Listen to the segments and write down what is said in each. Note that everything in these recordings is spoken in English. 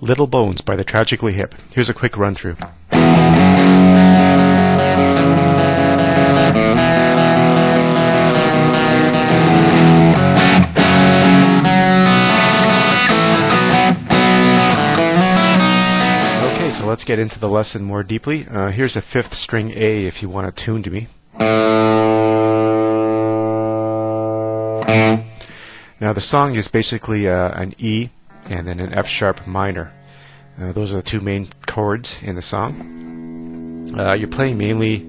Little Bones by the Tragically Hip. Here's a quick run through. Okay, so let's get into the lesson more deeply. Here's a 5th string A if you want to tune to me. Now the song is basically an E and then an F sharp minor. Those are the two main chords in the song. You're playing mainly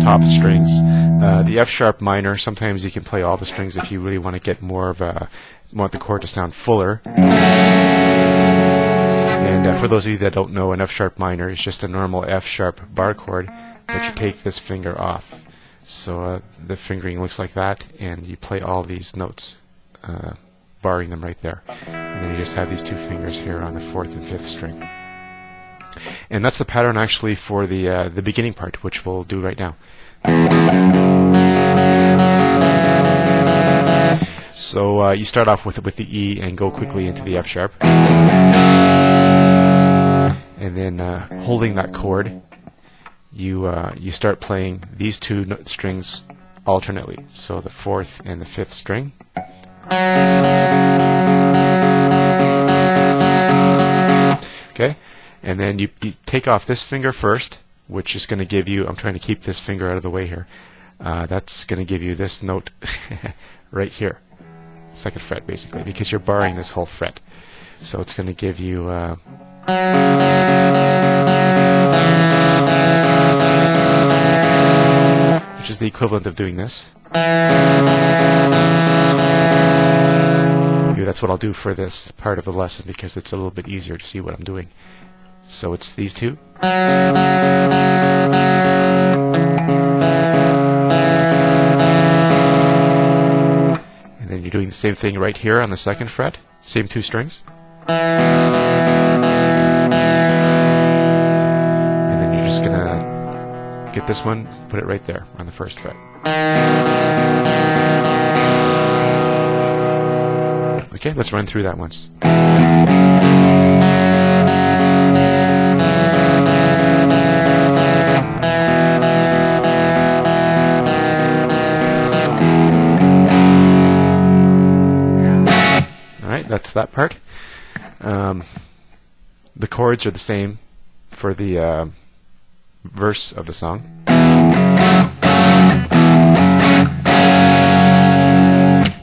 top strings. The F sharp minor, sometimes you can play all the strings if you really want to get more of want the chord to sound fuller. And for those of you that don't know, an F sharp minor is just a normal F sharp bar chord, but you take this finger off. So the fingering looks like that, and you play all these notes, barring them right there. And then you just have these two fingers here on the 4th and 5th string. And that's the pattern actually for the beginning part, which we'll do right now. So you start off with the E and go quickly into the F sharp. And then holding that chord, you start playing these two strings alternately. So the 4th and the 5th string. Okay, and then you take off this finger first, which is going to give you, I'm trying to keep this finger out of the way here, that's going to give you this note right here, 2nd fret basically, because you're barring this whole fret. So it's going to give you which is the equivalent of doing this. Maybe that's what I'll do for this part of the lesson because it's a little bit easier to see what I'm doing. So it's these two. And then you're doing the same thing right here on the 2nd fret, same two strings. And then you're just going to get this one, put it right there on the 1st fret. Okay, let's run through that once. Alright, that's that part. The chords are the same for the verse of the song.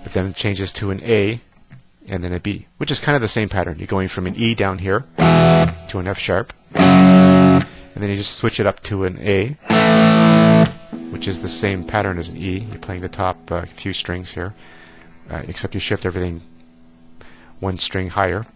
But then it changes to an A and then a B, which is kind of the same pattern. You're going from an E down here to an F sharp, and then you just switch it up to an A, which is the same pattern as an E. You're playing the top few strings here, except you shift everything one string higher.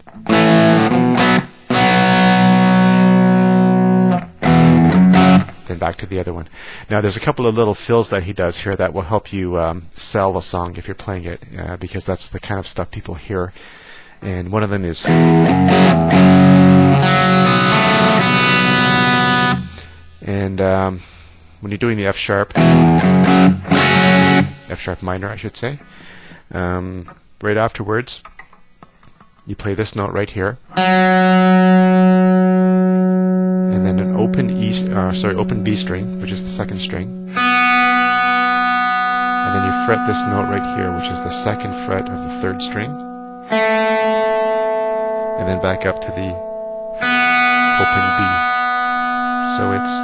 Then back to the other one. Now there's a couple of little fills that he does here that will help you sell a song if you're playing it, because that's the kind of stuff people hear. And one of them is, and when you're doing the F sharp minor I should say, right afterwards you play this note right here, and then an open open B string, which is the 2nd string, and then you fret this note right here, which is the 2nd fret of the 3rd string, and then back up to the open B. So it's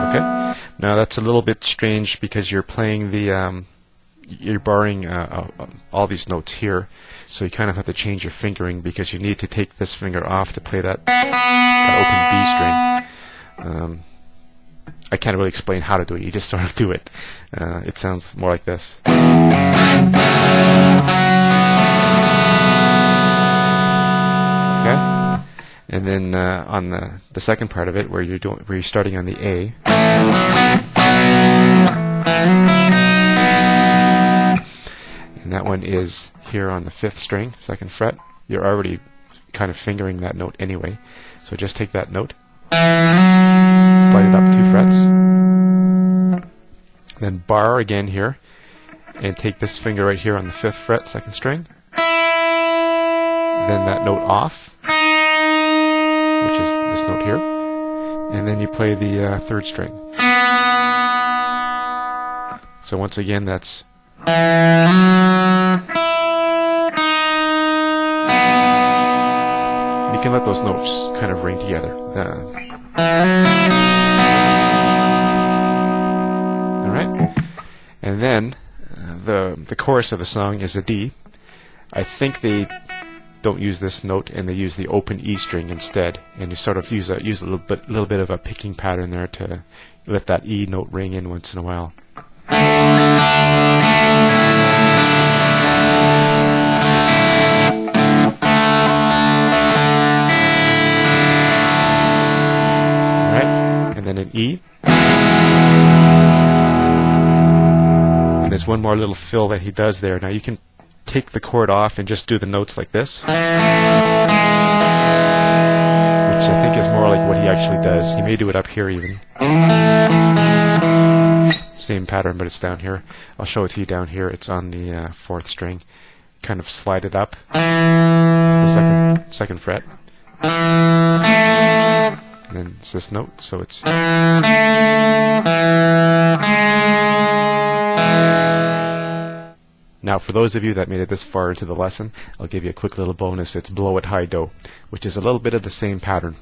okay. Now that's a little bit strange because you're playing the you're barring all these notes here, so you kind of have to change your fingering because you need to take this finger off to play that open B string. I can't really explain how to do it, you just sort of do it. It sounds more like this. Okay? And then on the second part of it, where you're starting on the A, and that one is here on the 5th string, 2nd fret. You're already kind of fingering that note anyway, so just take that note, slide it up 2 frets, then bar again here, and take this finger right here on the 5th fret, 2nd string, then that note off, which is this note here, and then you play the 3rd string. So once again, that's you can let those notes kind of ring together. All right, and then the chorus of the song is a D. I think they don't use this note and they use the open E string instead, and you sort of use a little bit of a picking pattern there to let that E note ring in once in a while. And then an E. And there's one more little fill that he does there. Now you can take the chord off and just do the notes like this, which I think is more like what he actually does. He may do it up here even. Same pattern, but it's down here. I'll show it to you down here. It's on the 4th string. Kind of slide it up to the second fret. And then it's this note, so it's now for those of you that made it this far into the lesson, I'll give you a quick little bonus. It's blow it high do, which is a little bit of the same pattern.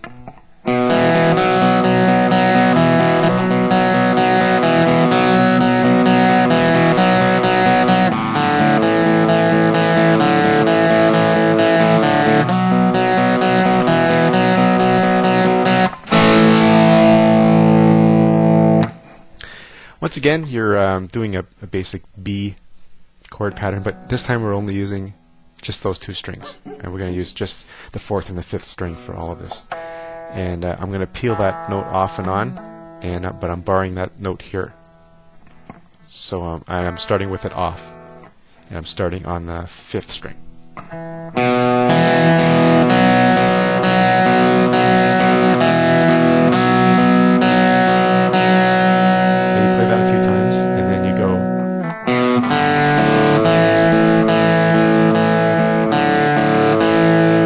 Once again, you're doing a basic B chord pattern, but this time we're only using just those 2 strings, and we're going to use just the 4th and the 5th string for all of this. And I'm going to peel that note off and on, but I'm barring that note here. So I'm starting with it off, and I'm starting on the 5th string.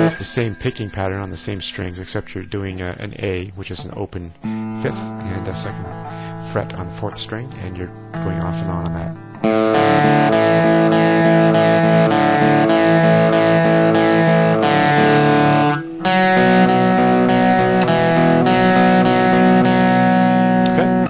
The same picking pattern on the same strings, except you're doing an A, which is an open 5th, and a 2nd fret on the 4th string, and you're going off and on that.